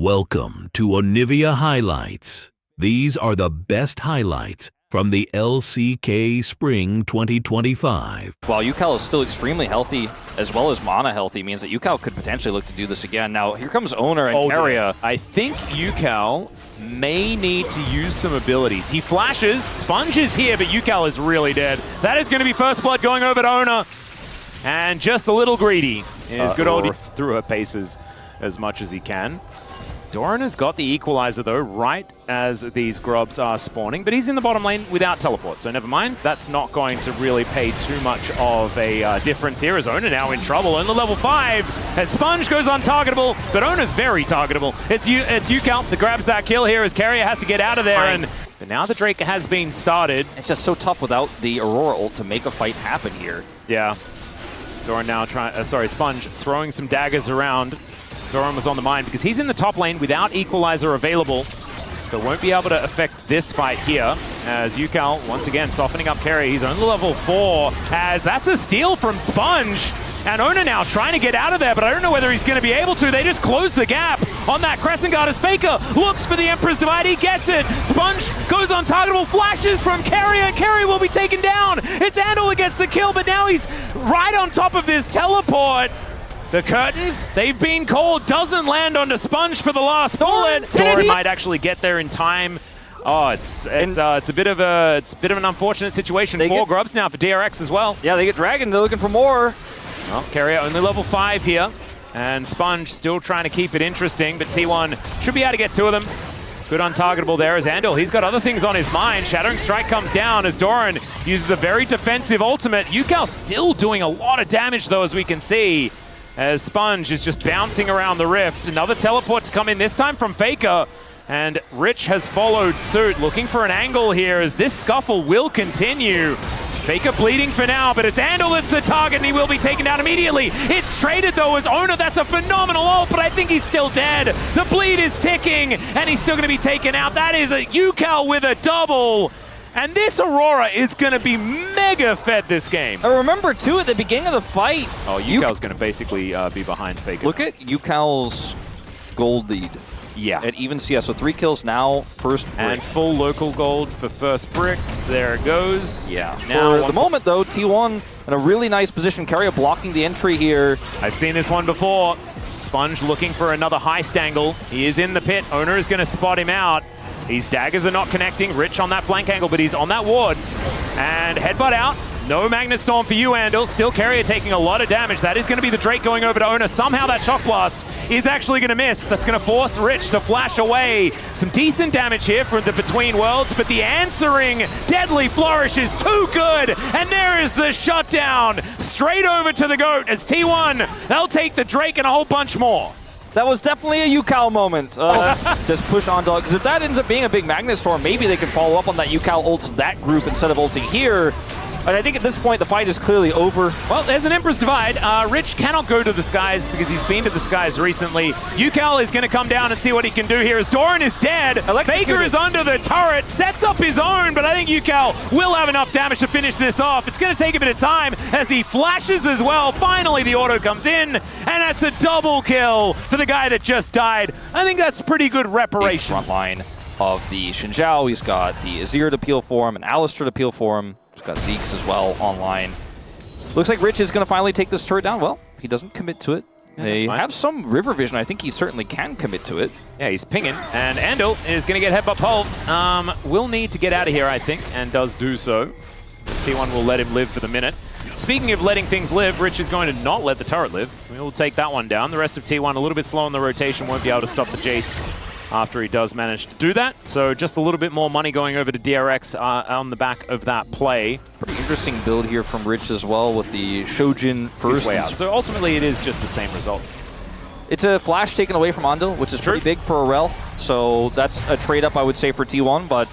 Welcome to Onivia Highlights. These are the best highlights from the LCK Spring 2025. While UCal is still extremely healthy, as well as mana healthy, means that UCal could potentially look to do this again. Now, here comes Owner and Carrier. I think UCal may need to use some abilities. He flashes, Sponge is here, but UCal is really dead. That is going to be first blood going over to Owner. And just a little greedy is good old through her paces as much as he can. Doran has got the equalizer though, right as these grubs are spawning, but he's in the bottom lane without teleport, so never mind. That's not going to really pay too much of a difference here, as Owner now in trouble. And the level 5, as Sponge goes untargetable, but Owner's very targetable. It's UCal that grabs that kill here as Carrier has to get out of there, but now the Drake has been started. It's just so tough without the Aurora ult to make a fight happen here. Yeah. Doran now Sponge throwing some daggers around. Doran was on the mine because he's in the top lane without equalizer available, so won't be able to affect this fight here, as UCal once again softening up Carry. He's only level 4, as that's a steal from Sponge. And Owner now trying to get out of there, but I don't know whether he's going to be able to. They just close the gap on that Crescent Guard as Faker looks for the Emperor's Divide. He gets it. Sponge goes untargetable, flashes from Carrier, and Carrier will be taken down. It's Andal that gets the kill, but now he's right on top of this teleport. The curtains, they've been called, doesn't land onto Sponge for the last bullet. Doran might actually get there in time. Oh, it's a bit of an unfortunate situation. 4 grubs now for DRX as well. Yeah, they get Dragon, they're looking for more. Well, Carrier only level 5 here, and Sponge still trying to keep it interesting, but T1 should be able to get 2 of them. Good untargetable there as Andal. He's got other things on his mind. Shattering Strike comes down as Doran uses a very defensive ultimate. UCal still doing a lot of damage though, as we can see, as Sponge is just bouncing around the rift. Another teleport to come in, this time from Faker. And Rich has followed suit, looking for an angle here as this scuffle will continue. Faker bleeding for now, but it's Andal that's the target, and he will be taken down immediately. It's traded though as Owner. That's a phenomenal ult, but I think he's still dead. The bleed is ticking, and he's still going to be taken out. That is a UCal with a double. And this Aurora is going to be mega fed this game. I remember, too, at the beginning of the fight. Oh, UCal's going to basically be behind Faker. Look at UCal's gold lead. Yeah. At even CS, so 3 kills now, first brick. And full local gold for first brick. There it goes. Yeah. Now, for the moment, though, T1 in a really nice position. Carrier blocking the entry here. I've seen this one before. Sponge looking for another heist angle. He is in the pit. Owner is going to spot him out. These daggers are not connecting. Rich on that flank angle, but he's on that ward. And headbutt out. No Magnet Storm for you, Andal. Still Carrier taking a lot of damage. That is going to be the Drake going over to Owner. Somehow that Shock Blast is actually going to miss. That's going to force Rich to flash away. Some decent damage here from the Between Worlds, but the answering Deadly Flourish is too good. And there is the shutdown. Straight over to the GOAT as T1. They'll take the Drake and a whole bunch more. That was definitely a UCal moment. Just push on dog, because if that ends up being a big Magnet Storm, maybe they can follow up on that UCal ults that group instead of ulting here. And I think at this point, the fight is clearly over. Well, there's an Emperor's Divide. Rich cannot go to the skies because he's been to the skies recently. UCal is going to come down and see what he can do here as Doran is dead. Faker is under the turret, sets up his own, but I think UCal will have enough damage to finish this off. It's going to take a bit of time as he flashes as well. Finally, the auto comes in, and that's a double kill for the guy that just died. I think that's pretty good reparation. Front line of the Xin Zhao. He's got the Azir to peel for him and Alistair to peel for him. He's got Zeke's as well online. Looks like Rich is going to finally take this turret down. Well, he doesn't commit to it. They have some river vision. I think he certainly can commit to it. Yeah, he's pinging, and Andal is going to get headbutt pulp. Will need to get out of here, I think, and does do so. T1 will let him live for the minute. Speaking of letting things live, Rich is going to not let the turret live. We'll take that one down. The rest of T1 a little bit slow in the rotation, won't be able to stop the Jace after he does manage to do that. So just a little bit more money going over to DRX on the back of that play. Pretty interesting build here from Rich as well with the Shojin first. Way out. So ultimately it is just the same result. It's a flash taken away from Andal, which is pretty big for Aurel. So that's a trade up, I would say, for T1, but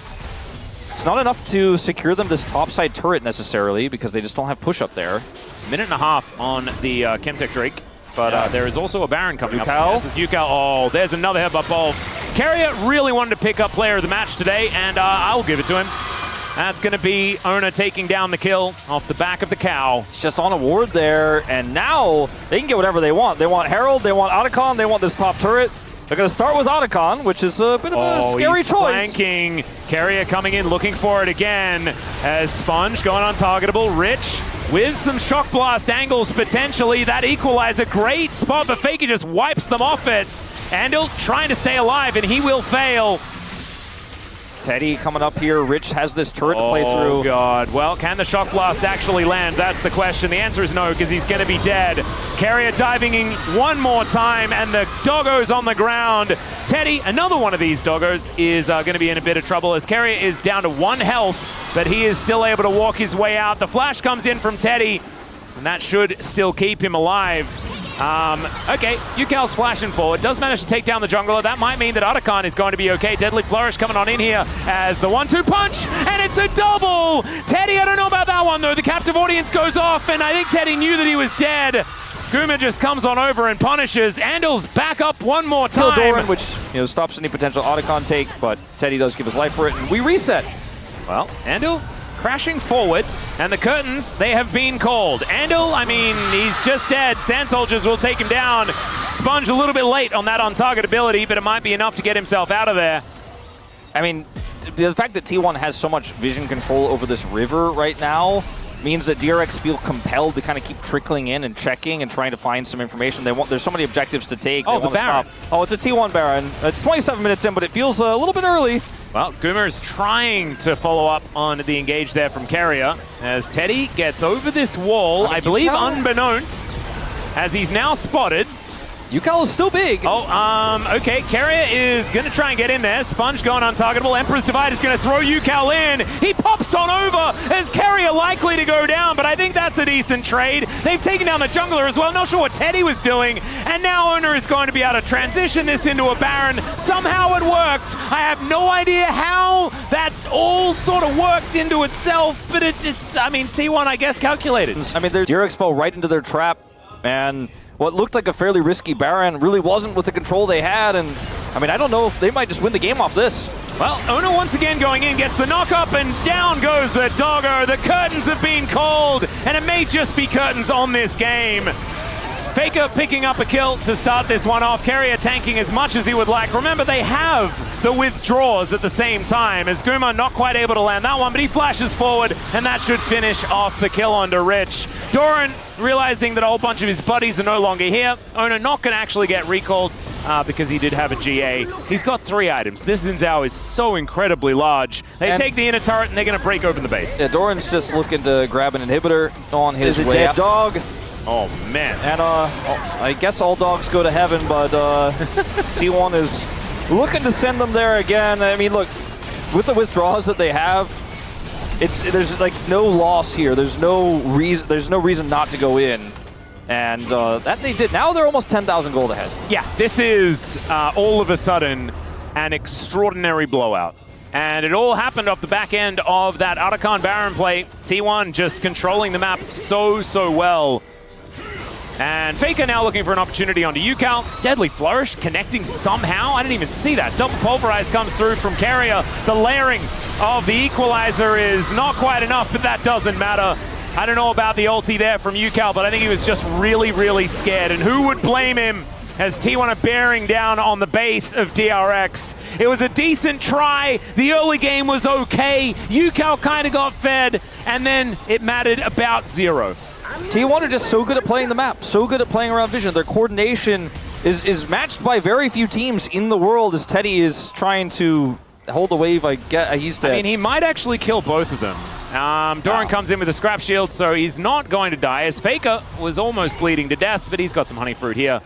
it's not enough to secure them this topside turret necessarily because they just don't have push up there. Minute and a half on the Chemtech Drake. But there is also a Baron coming up. This is UCal. Oh, there's another headbutt ball. Carrier really wanted to pick up player of the match today, and I'll give it to him. That's going to be Owner taking down the kill off the back of the cow. It's just on a ward there, and now they can get whatever they want. They want Herald, they want Otacon, they want this top turret. They're going to start with Otacon, which is a bit of a scary choice. Flanking. Carrier coming in, looking for it again. As Sponge going untargetable. Rich with some shock blast angles potentially. That equalizer, great spot, but Faker just wipes them off it. Andal trying to stay alive, and he will fail. Teddy coming up here. Rich has this turret to play through. Oh, God. Well, can the shock blast actually land? That's the question. The answer is no, because he's going to be dead. Carrier diving in one more time, and the doggo's on the ground. Teddy, another one of these doggos, is going to be in a bit of trouble as Carrier is down to 1 health, but he is still able to walk his way out. The flash comes in from Teddy, and that should still keep him alive. Okay, Yukal's flashing forward, does manage to take down the jungler. That might mean that Otacon is going to be okay. Deadly Flourish coming on in here as the 1-2 punch, and it's a double! Teddy, I don't know about that one though. The captive audience goes off, and I think Teddy knew that he was dead. Guma just comes on over and punishes. Andal's back up one more time. Kill Doran, which stops any potential Otacon take, but Teddy does give his life for it, and we reset. Well, Andal crashing forward, and the curtains, they have been called. Andal, I mean, he's just dead. Sand Soldiers will take him down. Sponge a little bit late on that untargetability, but it might be enough to get himself out of there. I mean, the fact that T1 has so much vision control over this river right now means that DRX feel compelled to kind of keep trickling in and checking and trying to find some information. There's so many objectives to take. Oh, the Baron. Oh, it's a T1 Baron. It's 27 minutes in, but it feels a little bit early. Well, Guma is trying to follow up on the engage there from Carrier as Teddy gets over this wall, I believe unbeknownst, as he's now spotted. Yukal is still big. Oh, okay. Carrier is going to try and get in there. Sponge going untargetable. Emperor's Divide is going to throw Yukal in. He pops on over as Carrier likely to go down, but I think that's a decent trade. They've taken down the jungler as well. Not sure what Teddy was doing. And now Owner is going to be able to transition this into a Baron. Somehow it worked. I have no idea how that all sort of worked into itself, but it's I mean, T1, I guess, calculated. I mean, their DRX fell right into their trap, and what looked like a fairly risky Baron really wasn't with the control they had, and I mean, I don't know if they might just win the game off this. Well, Ono once again going in, gets the knock up, and down goes the doggo. The curtains have been called, and it may just be curtains on this game. Faker picking up a kill to start this one off. Carrier tanking as much as he would like. Remember, they have the withdraws at the same time, as Guma not quite able to land that one, but he flashes forward, and that should finish off the kill onto Rich. Doran realizing that a whole bunch of his buddies are no longer here. Ono not going to actually get recalled because he did have a GA. He's got 3 items. This Xin Zhao is so incredibly large. They take the inner turret, and they're going to break open the base. Yeah, Doran's just looking to grab an inhibitor on his way. Is a dead dog. Oh, man. And I guess all dogs go to heaven, but T1 is looking to send them there again. I mean, look, with the withdraws that they have, there's like no loss here. There's no reason not to go in. And that they did. Now they're almost 10,000 gold ahead. Yeah, this is all of a sudden an extraordinary blowout. And it all happened off the back end of that Otacon Baron play. T1 just controlling the map so well. And Faker now looking for an opportunity onto Yukal. Deadly Flourish connecting somehow. I didn't even see that. Double Pulverize comes through from Carrier. The layering of the equalizer is not quite enough, but that doesn't matter. I don't know about the ulti there from Yukal, but I think he was just really scared. And who would blame him as T1 are bearing down on the base of DRX. It was a decent try. The early game was okay. Yukal kind of got fed, and then it mattered about 0. T1 are just so good at playing the map, so good at playing around vision. Their coordination is matched by very few teams in the world as Teddy is trying to hold the wave. He's dead. I mean, he might actually kill both of them. Doran comes in with a scrap shield, so he's not going to die, as Faker was almost bleeding to death, but he's got some honey fruit here.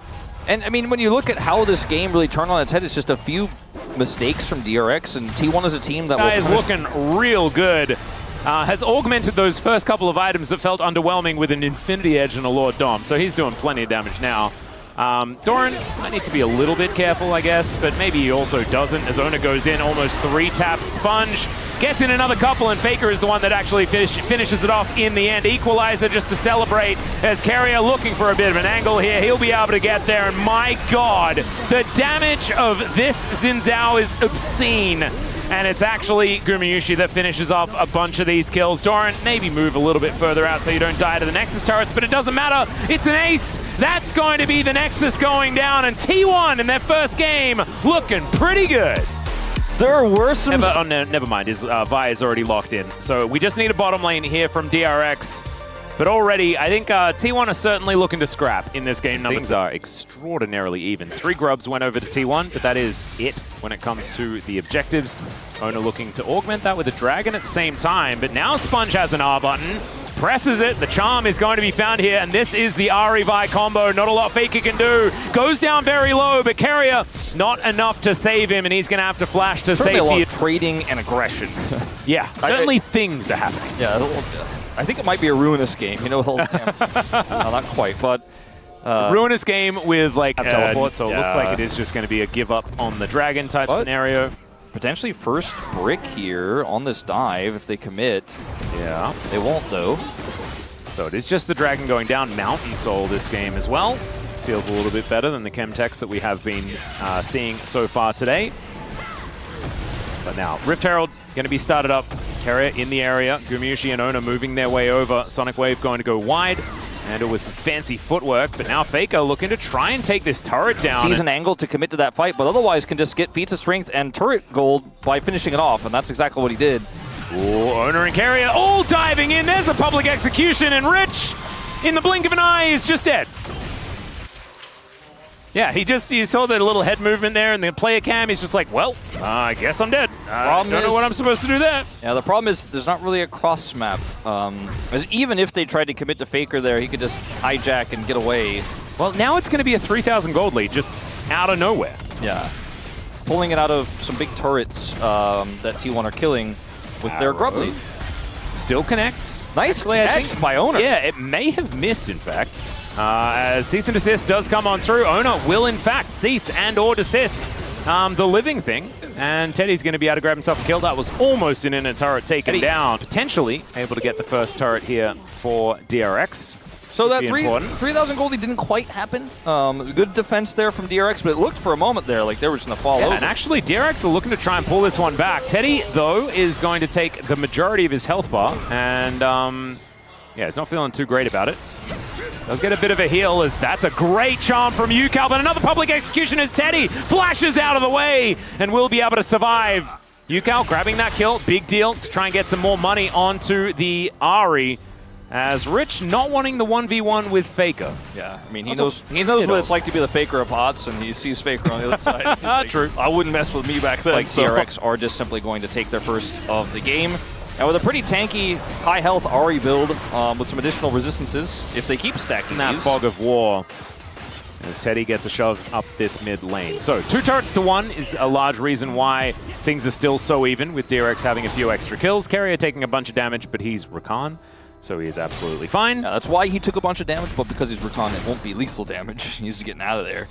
And I mean, when you look at how this game really turned on its head, it's just a few mistakes from DRX, and T1 is a team that is looking real good. Has augmented those first couple of items that felt underwhelming with an Infinity Edge and a Lord Dom, so he's doing plenty of damage now. Doran might need to be a little bit careful, I guess, but maybe he also doesn't, as Ona goes in, almost 3 taps. Sponge gets in another couple, and Faker is the one that actually finishes it off in the end. Equalizer just to celebrate, as Carrier looking for a bit of an angle here. He'll be able to get there, and my God, the damage of this Xin Zhao is obscene. and it's actually Gumayusi that finishes off a bunch of these kills. Doran, maybe move a little bit further out so you don't die to the Nexus turrets, but it doesn't matter. It's an ace. That's going to be the Nexus going down, and T1 in their first game looking pretty good. There were some... Never mind. His Vi is already locked in. So we just need a bottom lane here from DRX. But already, I think T1 are certainly looking to scrap in this game. Things are extraordinarily even. 3 grubs went over to T1, but that is it when it comes to the objectives. Ona looking to augment that with a dragon at the same time. But now Sponge has an R button. Presses it. The charm is going to be found here, and this is the Ahri Vi combo. Not a lot Faker can do. Goes down very low, but Carrier not enough to save him, and he's going to have to flash to safety. A lot of trading and aggression. Yeah, certainly things are happening. Yeah, I think it might be a ruinous game, you know, with all the damage. No, not quite, but... ruinous game with, like, teleport, so it looks like it is just going to be a give-up on the dragon type scenario. Potentially first brick here on this dive if they commit. Yeah. They won't, though. So it is just the dragon going down. Mountain Soul this game as well. Feels a little bit better than the Chemtex that we have been seeing so far today. But now, Rift Herald going to be started up. Carrier in the area. Gumayusi and Ona moving their way over. Sonic Wave going to go wide. And it was some fancy footwork, but now Faker looking to try and take this turret down. Sees an angle to commit to that fight, but otherwise can just get feats of strength and turret gold by finishing it off, and that's exactly what he did. Ooh, Ona and Carrier all diving in. There's a public execution, and Rich, in the blink of an eye, is just dead. Yeah, you saw that little head movement there in the player cam. He's just like, well, I guess I'm dead. I don't know what I'm supposed to do there. Yeah, the problem is there's not really a cross map. As even if they tried to commit to Faker there, he could just hijack and get away. Well, now it's going to be a 3,000 gold lead just out of nowhere. Yeah. Pulling it out of some big turrets that T1 are killing with their grub lead. Still connects. Nice catch by Ona. Yeah, it may have missed, in fact. As cease and desist does come on through, Ona will in fact cease and or desist the living thing, and Teddy's going to be able to grab himself a kill. That was almost an inner turret taken down. Potentially able to get the first turret here for DRX. So that 3,000 goldie didn't quite happen. Good defense there from DRX, but it looked for a moment there like they were just going to fall over. And actually, DRX are looking to try and pull this one back. Teddy, though, is going to take the majority of his health bar, and yeah, he's not feeling too great about it. Does get a bit of a heal, as that's a great charm from Yukal, but another public execution as Teddy flashes out of the way and will be able to survive. Yukal grabbing that kill, big deal, to try and get some more money onto the Ahri, as Rich not wanting the 1v1 with Faker. Yeah, I mean, he knows what it's like to be the Faker of bots, and he sees Faker on the other side. Like, true. I wouldn't mess with me back then. Like, so. DRX are just simply going to take their first of the game. And with a pretty tanky, high-health Ahri build with some additional resistances, if they keep stacking that fog of war, as Teddy gets a shove up this mid lane. So 2 turrets to 1 is a large reason why things are still so even, with DRX having a few extra kills. Carrier taking a bunch of damage, but he's Rakan, so he is absolutely fine. Yeah, that's why he took a bunch of damage, but because he's Rakan, it won't be lethal damage. He's getting out of there.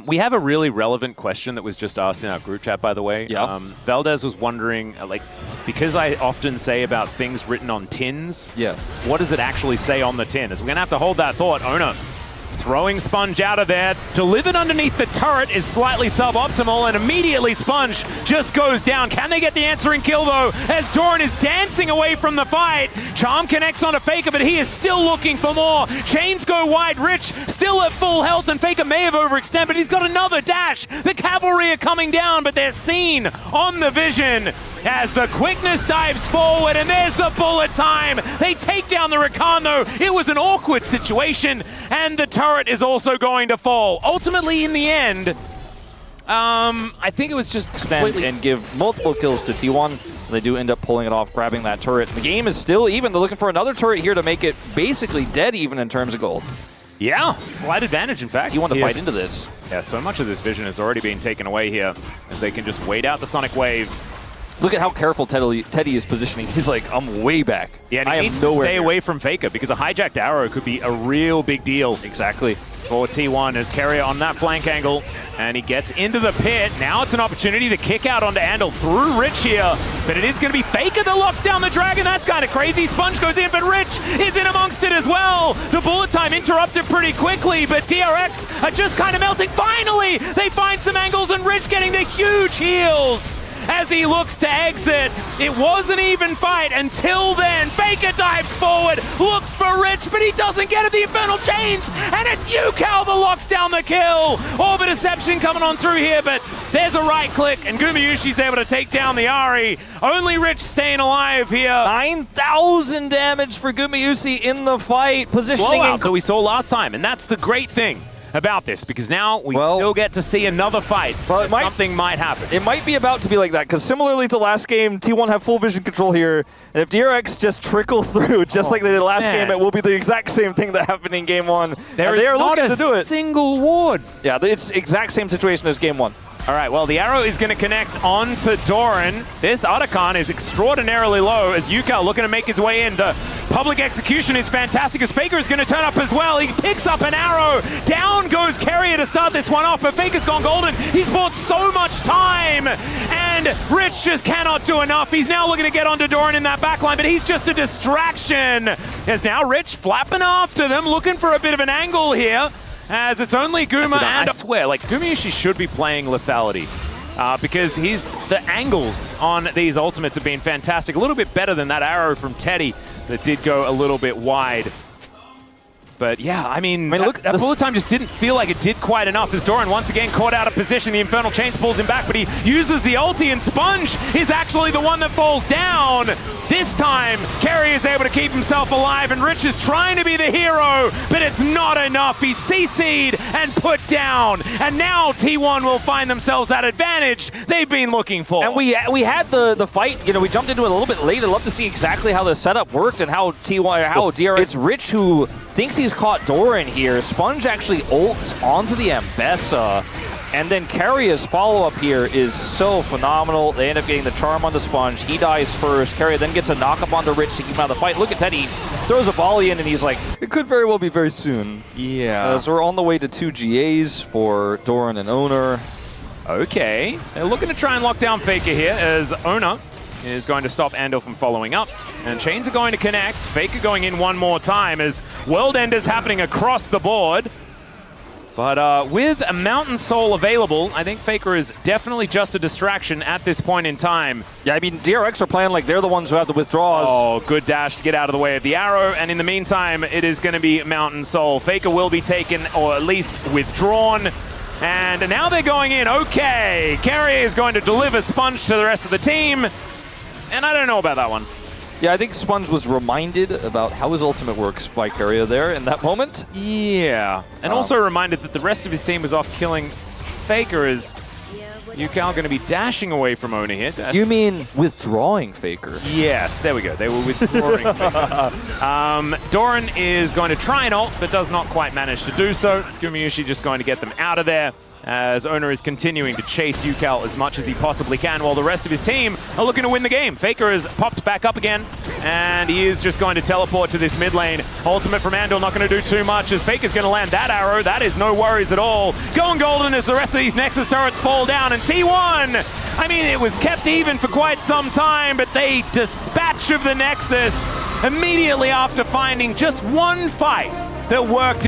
We have a really relevant question that was just asked in our group chat, by the way. Yeah. Valdez was wondering, like, because I often say about things written on tins, what does it actually say on the tin? As we're going to have to hold that thought. Ona throwing Sponge out of there. Delivered underneath the turret is slightly suboptimal, and immediately Sponge just goes down. Can they get the answering kill, though, as Doran is dancing away from the fight? Charm connects onto Faker, but he is still looking for more. Chains go wide. Rich still at full health, and Faker may have overextended, but he's got another dash. The cavalry are coming down, but they're seen on the vision as the quickness dives forward, and there's the bullet time. They take down the Rakan, though. It was an awkward situation, and the turret is also going to fall. Ultimately, in the end, I think it was just completely and give multiple kills to T1. They do end up pulling it off, grabbing that turret. The game is still even. They're looking for another turret here to make it basically dead even in terms of gold. Yeah, slight advantage, in fact. T1 to fight into this. Yeah, so much of this vision has already been taken away here, as they can just wait out the Sonic Wave. Look at how careful Teddy is positioning. He's like, I'm way back. Yeah, and he needs to stay away from Faker, because a hijacked arrow could be a real big deal. Exactly. For T1 as Carrier on that flank angle, and he gets into the pit. Now it's an opportunity to kick out onto Andal through Rich here, but it is going to be Faker that locks down the dragon. That's kind of crazy. Sponge goes in, but Rich is in amongst it as well. The bullet time interrupted pretty quickly, but DRX are just kind of melting. Finally, they find some angles, and Rich getting the huge heals. as he looks to exit. It was an even fight until then. Faker dives forward, looks for Rich, but he doesn't get it. The Infernal Chains, and it's Yukal that locks down the kill. Orbit Deception coming on through here, but there's a right click, and Gumayusi's able to take down the Ahri. Only Rich staying alive here. 9,000 damage for Gumayusi in the fight. Positioning Blowout that we saw last time, and that's the great thing about this, because now we still get to see another fight. Well, something might happen. It might be about to be like that, because similarly to last game, T1 have full vision control here, and if DRX just trickle through, just like they did last game, it will be the exact same thing that happened in game 1. They are looking to do it. Single ward. Yeah, it's exact same situation as game 1. All right, well, the arrow is going to connect onto Doran. This Otacon is extraordinarily low as Yukal looking to make his way in. The public execution is fantastic as Faker is going to turn up as well. He picks up an arrow. Down goes Carrier to start this one off, but Faker's gone golden. He's bought so much time, and Rich just cannot do enough. He's now looking to get onto Doran in that backline, but he's just a distraction. As now Rich flapping after them, looking for a bit of an angle here. As it's only Guma, and I swear, like, Gumayusi should be playing lethality because the angles on these ultimates have been fantastic. A little bit better than that arrow from Teddy that did go a little bit wide. But yeah, I mean look, that bullet time just didn't feel like it did quite enough as Doran once again caught out of position. The Infernal Chains pulls him back, but he uses the ulti, and Sponge is actually the one that falls down. This time, Carey is able to keep himself alive, and Rich is trying to be the hero, but it's not enough. He's CC'd and put down, and now T1 will find themselves that advantage they've been looking for. And we had the fight, you know, we jumped into it a little bit late. I'd love to see exactly how the setup worked and how T1, how DRX. It's Rich who thinks he's caught Doran here. Sponge actually ults onto the Ambessa, and then Carrier's follow-up here is so phenomenal. They end up getting the charm onto Sponge. He dies first. Carrier then gets a knock-up onto Rich to keep him out of the fight. Look at Teddy. Throws a volley in, and he's like, it could very well be very soon. Yeah. As we're on the way to 2 GAs for Doran and Owner. Okay. They're looking to try and lock down Faker here as Owner is going to stop Andal from following up. And Chains are going to connect. Faker going in one more time as World Enders happening across the board. But with a Mountain Soul available, I think Faker is definitely just a distraction at this point in time. Yeah, I mean, DRX are playing like they're the ones who have the withdrawals. Oh, good dash to get out of the way of the arrow. And in the meantime, it is going to be Mountain Soul. Faker will be taken, or at least withdrawn. And now they're going in. Okay, Carrier is going to deliver Sponge to the rest of the team. And I don't know about that one. Yeah, I think Sponge was reminded about how his ultimate works by Carrier there in that moment. Yeah, and also reminded that the rest of his team was off killing Faker as Yukal going to be dashing away from Owner here. You mean withdrawing Faker? Yes, there we go. They were withdrawing Faker. Doran is going to try and ult, but does not quite manage to do so. Gumayusi just going to get them out of there, as Owner is continuing to chase Yukal as much as he possibly can while the rest of his team are looking to win the game. Faker has popped back up again, and he is just going to teleport to this mid lane. Ultimate from Andal not going to do too much as Faker's going to land that arrow. That is no worries at all. Going golden as the rest of these Nexus turrets fall down, and T1, I mean, it was kept even for quite some time, but they dispatch of the Nexus immediately after finding just one fight that worked